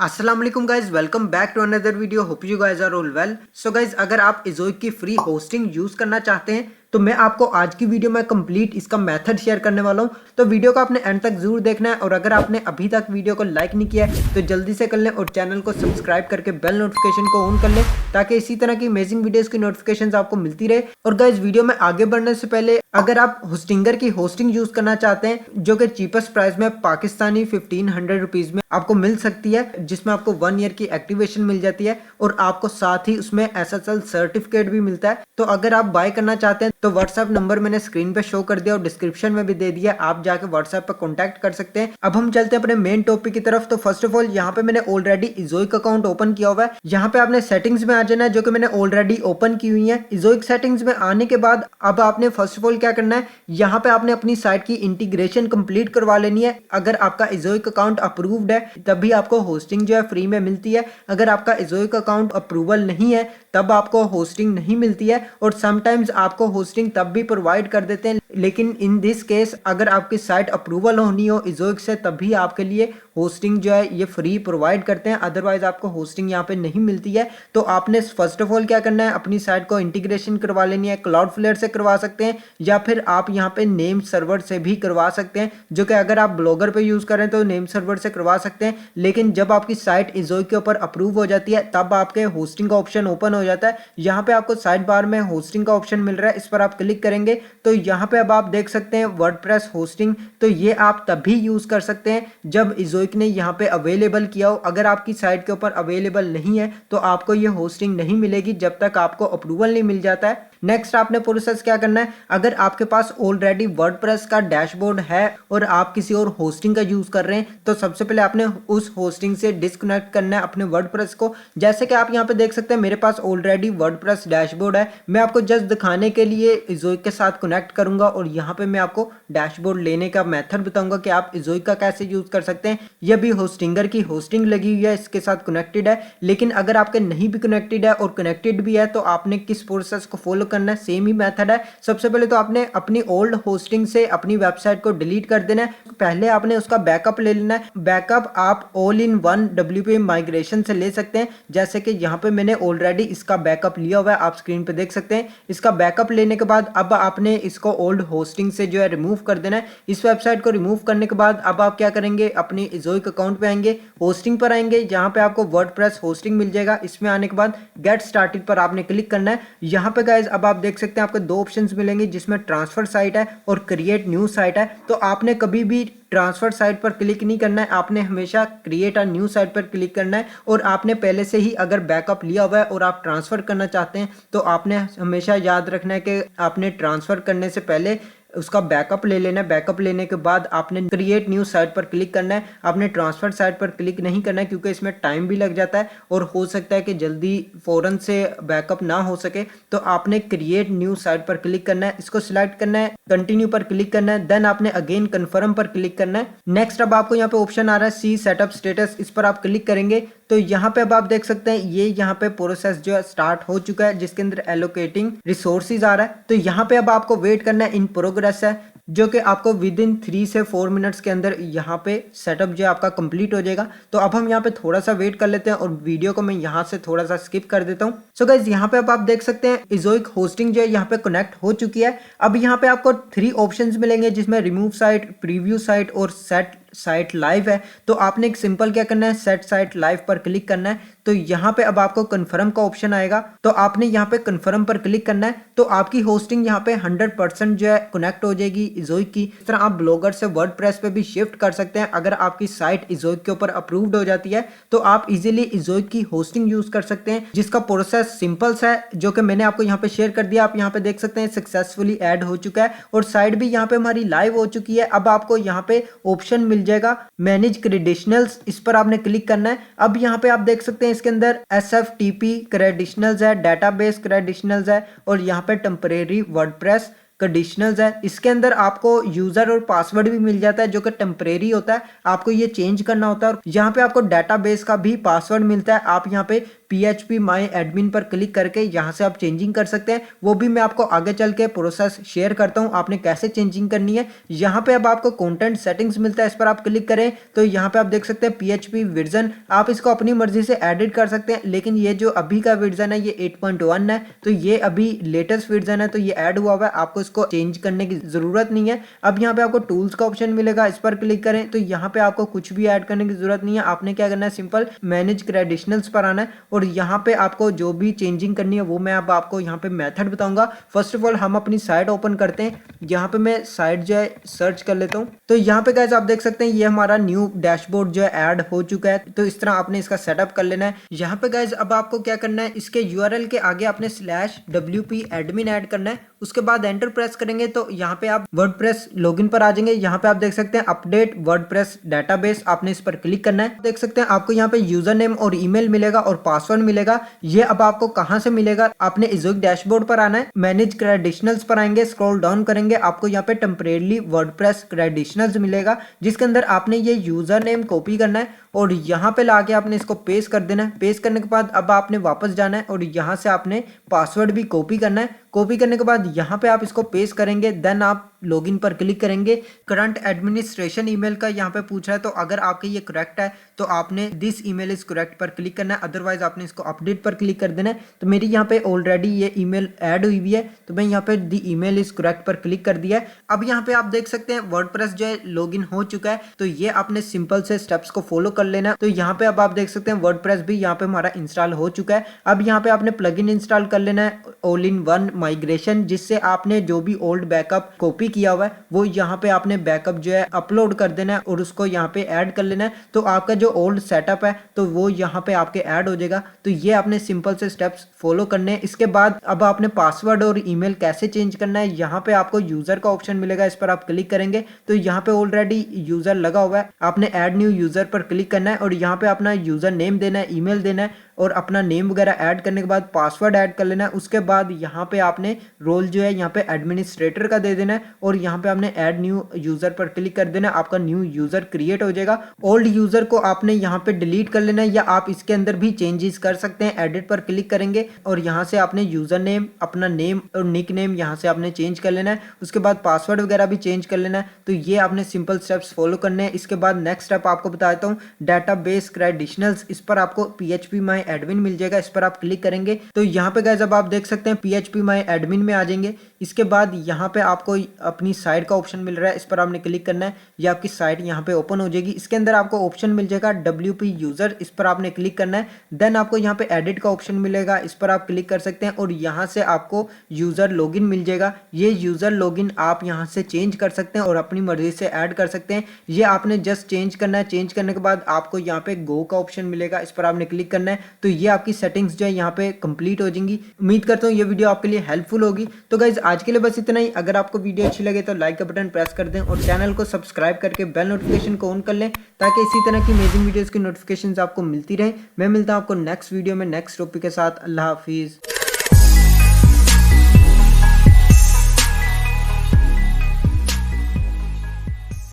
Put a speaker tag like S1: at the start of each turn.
S1: अस्सलाम वालेकुम guys, welcome back to another video. Hope you guys are all well. So guys, अगर आप इज़ोइक की फ्री होस्टिंग यूज करना चाहते हैं तो मैं आपको आज की वीडियो में कंप्लीट इसका मेथड शेयर करने वाला हूं। तो वीडियो को आपने एंड तक जरूर देखना है और अगर आपने अभी तक वीडियो को लाइक नहीं किया है तो जल्दी से कर लें और चैनल को सब्सक्राइब करके बेल नोटिफिकेशन को ऑन कर लें ताकि इसी तरह की अमेजिंग वीडियोस की नोटिफिकेशंस आपको मिलती रहे। और गाइज, वीडियो में आगे बढ़ने से पहले अगर आप होस्टिंगर की होस्टिंग यूज करना चाहते हैं जो कि चीपेस्ट प्राइस में पाकिस्तानी 1500 रुपीज में आपको मिल सकती है, जिसमें आपको 1 ईयर की एक्टिवेशन मिल जाती है और आपको साथ ही उसमें SSL सर्टिफिकेट भी मिलता है। तो अगर आप बाय करना चाहते हैं तो व्हाट्सएप नंबर मैंने स्क्रीन पे शो कर दिया और डिस्क्रिप्शन में भी दे दिया, आप जाके व्हाट्सएप पे कांटेक्ट कर सकते हैं। अब हम चलते हैं अपने मेन टॉपिक की तरफ। तो फर्स्ट ऑफ ऑल यहाँ पे मैंने ऑलरेडी इज़ोइक अकाउंट ओपन किया हुआ है। यहाँ पे आपने सेटिंग्स में आ जाना है जो कि मैंने ऑलरेडी ओपन की हुई है। इज़ोइक सेटिंग्स में आने के बाद अब आपने फर्स्ट ऑफ ऑल क्या करना है, यहाँ पे आपने अपनी साइट की इंटीग्रेशन कंप्लीट करवा लेनी है। अगर आपका इज़ोइक अकाउंट अप्रूव्ड है तभी आपको होस्टिंग जो है फ्री में मिलती है। अगर आपका इज़ोइक अकाउंट अप्रूवल नहीं है तब आपको होस्टिंग नहीं मिलती है और समटाइम्स आपको होस्टिंग तब भी प्रोवाइड कर देते हैं, लेकिन इन दिस केस अगर आपकी साइट अप्रूवल होनी हो इज़ोइक से तभी आपके लिए होस्टिंग जो है ये फ्री प्रोवाइड करते हैं, अदरवाइज आपको होस्टिंग यहाँ पे नहीं मिलती है। तो आपने फर्स्ट ऑफ ऑल क्या करना है, अपनी साइट को इंटीग्रेशन करवा लेनी है। क्लाउडफ्लेयर से करवा सकते हैं या फिर आप यहाँ पे नेम सर्वर से भी करवा सकते हैं, जो कि अगर आप ब्लॉगर पे यूज करें तो नेम सर्वर से करवा सकते हैं। लेकिन जब आपकी साइट इज़ोइक के ऊपर अप्रूव हो जाती है तब आपके होस्टिंग का ऑप्शन ओपन हो जाता है। यहाँ पे आपको साइड बार में होस्टिंग का ऑप्शन मिल रहा है, इस पर आप क्लिक करेंगे तो यहाँ पे अब आप देख सकते हैं वर्डप्रेस होस्टिंग। तो ये आप तभी यूज कर सकते हैं जब इज़ोइक ने यहाँ पे अवेलेबल किया हो। अगर आपकी साइट के ऊपर अवेलेबल नहीं है तो आपको ये होस्टिंग नहीं मिलेगी जब तक आपको अप्रूवल नहीं मिल जाता है। नेक्स्ट आपने प्रोसेस क्या करना है, अगर आपके पास ऑलरेडी वर्डप्रेस का डैशबोर्ड है और आप किसी और होस्टिंग का यूज कर रहे हैं तो सबसे पहले आपने उस होस्टिंग से डिस्कनेक्ट करना है अपने वर्डप्रेस को। जैसे कि आप यहाँ पे देख सकते हैं मेरे पास ऑलरेडी वर्डप्रेस डैशबोर्ड है। मैं आपको जस्ट दिखाने के लिए इज़ोइक के साथ कनेक्ट करूंगा और यहाँ पे मैं आपको डैशबोर्ड लेने का मेथड बताऊंगा कि आप इज़ोइक का कैसे यूज कर सकते हैं। यह भी होस्टिंगर की होस्टिंग लगी हुई है, इसके साथ कनेक्टेड है। लेकिन अगर आपके नहीं भी कनेक्टेड है और कनेक्टेड भी है तो आपने किस प्रोसेस को फॉलो करना है, सेम ही मेथड है। सबसे पहले तो आपने अपनी ओल्ड होस्टिंग से अपनी वेबसाइट को डिलीट कर देना है। पहले आपने उसका बैकअप ले लेना है। बैकअप आप all in one WPM migration से ले सकते हैं, जैसे कि यहाँ पे मैंने ऑलरेडी इसका बैकअप लिया हुआ है, आप स्क्रीन पे देख सकते हैं। इसका बैकअप लेने के बाद अब आपने इसको ओल्ड होस्टिंग से जो है रिमूव कर देना है। इस वेबसाइट को रिमूव करने के बाद अब आप क्या करेंगे, अपनी इज़ोइक अकाउंट पे आएंगे, होस्टिंग पर आएंगे, जहाँ पे आपको वर्डप्रेस होस्टिंग मिल जाएगा। इसमें आने के बाद गेट स्टार्टेड पर आपने क्लिक करना है। यहाँ पे गाइज अब आप देख सकते हैं आपको दो ऑप्शंस मिलेंगे, जिसमें ट्रांसफर साइट है और क्रिएट न्यू साइट है। तो आपने कभी भी ट्रांसफर साइट पर क्लिक नहीं करना है, आपने हमेशा क्रिएट अ न्यू साइट पर क्लिक करना है। और आपने पहले से ही अगर बैकअप लिया हुआ है और आप ट्रांसफर करना चाहते हैं तो आपने हमेशा याद रखना है कि आपने ट्रांसफर करने से पहले उसका बैकअप ले लेना है। बैकअप लेने के बाद आपने क्रिएट न्यू साइट पर क्लिक करना है, आपने ट्रांसफर साइट पर क्लिक नहीं करना है क्योंकि इसमें टाइम भी लग जाता है और हो सकता है कि जल्दी फौरन से बैकअप ना हो सके। तो आपने क्रिएट न्यू साइट पर क्लिक करना है, इसको सिलेक्ट करना है, कंटिन्यू पर क्लिक करना है, देन आपने अगेन कन्फर्म पर क्लिक करना है। नेक्स्ट अब आपको यहाँ पे ऑप्शन आ रहा है सी सेटअप स्टेटस, इस पर आप क्लिक करेंगे तो यहाँ पे अब आप देख सकते हैं ये यहाँ पे प्रोसेस जो है स्टार्ट हो चुका है, जिसके अंदर एलोकेटिंग रिसोर्सेज आ रहा है। तो यहाँ पे अब आपको वेट करना है, इन प्रोग्रेस है, जो कि आपको विद इन 3 से 4 मिनट्स के अंदर यहाँ पे सेटअप जो है आपका कंप्लीट हो जाएगा। तो अब हम यहाँ पे थोड़ा सा वेट कर लेते हैं और वीडियो को मैं यहाँ से थोड़ा सा स्किप कर देता हूँ। सो गाइस, यहाँ पे अब आप देख सकते हैं इज़ोइक होस्टिंग जो है यहाँ पे कनेक्ट हो चुकी है। अब यहाँ पे आपको 3 ऑप्शंस मिलेंगे, जिसमें रिमूव साइट, प्रीव्यू साइट और सेट साइट लाइव है। तो आपने एक सिंपल क्या करना है, सेट साइट लाइव पर क्लिक करना है। तो यहाँ पे अब आपको कंफर्म का ऑप्शन आएगा, तो आपने यहाँ पे कंफर्म पर क्लिक करना है। तो आपकी होस्टिंग यहाँ पे 100% जो है कनेक्ट हो जाएगी इज़ोइक की। इस तरह आप ब्लॉगर से वर्डप्रेस पे भी शिफ्ट कर सकते हैं। अगर आपकी साइट इज़ोइक के ऊपर अप्रूव्ड हो जाती है तो आप इजीली इज़ोइक की होस्टिंग यूज कर सकते हैं, जिसका प्रोसेस सिंपल सा है जो कि मैंने आपको यहाँ पे शेयर कर दिया। आप यहाँ पे देख सकते हैं सक्सेसफुली ऐड हो चुका है और साइट भी यहाँ पे हमारी लाइव हो चुकी है। अब आपको यहाँ पे ऑप्शन मिल जाएगा मैनेज क्रेडिशनल्स, इस पर आपने क्लिक करना है। अब यहाँ पे आप देख सकते हैं इसके अंदर SFTP क्रेडिशनल्स है, डेटाबेस क्रेडिशनल्स है और यहाँ पे टेम्परेरी वर्डप्रेस कंडीशनल्स है। इसके अंदर आपको यूजर और पासवर्ड भी मिल जाता है जो कि टेम्परेरी होता है, आपको ये चेंज करना होता है। और यहाँ पे आपको डेटाबेस का भी पासवर्ड मिलता है, आप यहाँ पे PHP माई एडमिन पर क्लिक करके यहाँ से आप चेंजिंग कर सकते हैं। वो भी मैं आपको आगे चल के प्रोसेस शेयर करता हूँ आपने कैसे चेंजिंग करनी है। यहाँ पे अब आपको कंटेंट सेटिंग्स मिलता है, इस पर आप क्लिक करें तो यहाँ पे आप देख सकते हैं PHP वर्जन, आप इसको अपनी मर्जी से एडिट कर सकते हैं। लेकिन ये जो अभी का वर्जन है ये 8.1 है, तो ये अभी लेटेस्ट वर्जन है, तो ये ऐड हुआ हुआ है, आपको इसको चेंज करने की जरूरत नहीं है। अब यहाँ पे आपको टूल्स का ऑप्शन मिलेगा, इस पर क्लिक करें तो यहाँ पे आपको कुछ भी ऐड करने की जरूरत नहीं है। आपने क्या करना है, सिंपल मैनेज क्रेडिशनल्स पर आना है और यहाँ पे आपको जो भी चेंजिंग करनी है वो मैं अब आपको यहाँ पे मेथड बताऊंगा। फर्स्ट ऑफ ऑल हम अपनी साइट ओपन करते हैं। यहाँ पे मैं साइट जो है सर्च कर लेता हूँ, तो यहाँ पे गाइस आप देख सकते हैं ये हमारा न्यू डैशबोर्ड जो है ऐड हो चुका है। तो इस तरह आपने इसका सेटअप कर लेना है। यहाँ पे गाइस अब आपको क्या करना है, इसके URL के आगे आपने /wp admin ऐड करना है। उसके बाद एंटर प्रेस करेंगे तो यहाँ पे आप वर्डप्रेस लॉगिन पर आ जाएंगे। यहाँ पे आप देख सकते हैं अपडेट वर्डप्रेस डेटाबेस, आपने इस पर क्लिक करना है। देख सकते हैं आपको यहाँ पे यूजर नेम और ईमेल मिलेगा और पासवर्ड मिलेगा। ये अब आपको कहाँ से मिलेगा, आपने इज़ोइक डैशबोर्ड पर आना है, मैनेज क्रेडिशनल्स पर आएंगे, स्क्रॉल डाउन करेंगे, आपको यहाँ पे टेम्परेरी वर्डप्रेस क्रेडिशनल्स मिलेगा जिसके अंदर आपने ये यूजर नेम कॉपी करना है और यहाँ पे लाके आपने इसको पेस्ट कर देना है। पेस्ट करने के बाद अब आपने वापस जाना है और यहाँ से आपने पासवर्ड भी कॉपी करना है। कॉपी करने के बाद यहाँ पे आप इसको पेस्ट करेंगे, देन आप लॉगिन पर क्लिक करेंगे। करंट एडमिनिस्ट्रेशन ईमेल का यहाँ पे पूछा है, तो अगर आपके ये करेक्ट है तो आपने दिस ईमेल इज करेक्ट पर क्लिक करना है, अदरवाइज आपने इसको अपडेट पर क्लिक कर देना है। तो मेरी यहाँ पे ऑलरेडी ये ईमेल ऐड हुई हुई है, तो मैं यहाँ पे दी ईमेल इज करेक्ट पर क्लिक कर दिया है। अब यहाँ पे आप देख सकते हैं वर्डप्रेस जो है लॉगिन हो चुका है। तो ये आपने सिंपल से स्टेप्स को फॉलो कर लेना। तो यहाँ पे अब आप देख सकते हैं वर्डप्रेस भी यहाँ पे हमारा इंस्टॉल हो चुका है। अब यहाँ पे आपने प्लगइन इंस्टॉल कर लेना है ऑल इन वन माइग्रेशन, जिससे आपने जो भी ओल्ड बैकअप कॉपी किया हुआ है वो यहाँ पे आपने बैकअप जो है अपलोड कर देना है और उसको यहाँ पे ऐड कर लेना है। तो आपका जो ओल्ड सेटअप है तो वो यहाँ पे आपके ऐड हो जाएगा। तो ये आपने सिंपल से स्टेप्स फॉलो करने हैं। इसके बाद अब आपने पासवर्ड और ईमेल कैसे चेंज करना है, यहाँ पे आपको यूजर का ऑप्शन मिलेगा, इस पर आप क्लिक करेंगे तो यहाँ पे ऑलरेडी यूजर लगा हुआ है, आपने ऐड न्यू यूजर पर क्लिक करना है और यहाँ पे अपना यूजर नेम देना है, ईमेल देना है और अपना नेम वगैरह ऐड करने के बाद पासवर्ड ऐड कर लेना है। उसके बाद यहाँ पे आपने रोल जो है यहाँ पे एडमिनिस्ट्रेटर का दे देना है और यहाँ पे आपने ऐड न्यू यूजर पर क्लिक कर देना है, आपका न्यू यूजर क्रिएट हो जाएगा। ओल्ड यूजर को आपने यहाँ पे डिलीट कर लेना है या आप इसके अंदर भी चेंजेस कर सकते हैं। एडिट पर क्लिक करेंगे और यहाँ से आपने यूजर नेम, अपना नेम और निक नेम यहाँ से आपने चेंज कर लेना है। उसके बाद पासवर्ड वगैरह भी चेंज कर लेना है। तो ये आपने सिंपल स्टेप्स फॉलो करने हैं। इसके बाद नेक्स्ट स्टेप आपको बताता हूँ डेटाबेस क्रेडिशनल्स, इस पर आपको PHP माई एडमिन मिल जाएगा, इस पर आप क्लिक करेंगे तो यहाँ पे गाइस अब आप देख सकते हैं PHP माई एडमिन में आ जाएंगे। इसके बाद यहाँ पे आपको अपनी साइट का ऑप्शन मिल रहा है, इस पर आपने क्लिक करना है, ये आपकी साइट यहाँ पे ओपन हो जाएगी। इसके अंदर आपको ऑप्शन मिल जाएगा WP यूजर, इस पर आपने क्लिक करना है। देन आपको यहाँ पे एडिट का ऑप्शन मिलेगा, इस पर आप क्लिक कर सकते हैं और यहाँ से आपको यूजर लॉगिन मिल जाएगा। ये यूजर लॉगिन आप यहाँ से चेंज कर सकते हैं और अपनी मर्जी से ऐड कर सकते हैं। ये आपने जस्ट चेंज करना है। चेंज करने के बाद आपको यहाँ पे गो का ऑप्शन मिलेगा, इस पर आपने क्लिक करना है। तो ये आपकी सेटिंग्स जो है यहाँ पे कंप्लीट हो जाएंगी। उम्मीद करता हूँ ये वीडियो आपके लिए हेल्पफुल होगी। तो गाइज आज के लिए बस इतना ही। अगर आपको वीडियो अच्छी लगे तो लाइक का बटन प्रेस कर दें और चैनल को सब्सक्राइब करके बेल नोटिफिकेशन को ऑन कर लें ताकि इसी तरह की अमेजिंग वीडियोस की नोटिफिकेशंस आपको मिलती रहे। मैं मिलता हूँ आपको नेक्स्ट वीडियो में नेक्स्ट टॉपिक के साथ। अल्लाह हाफिज़।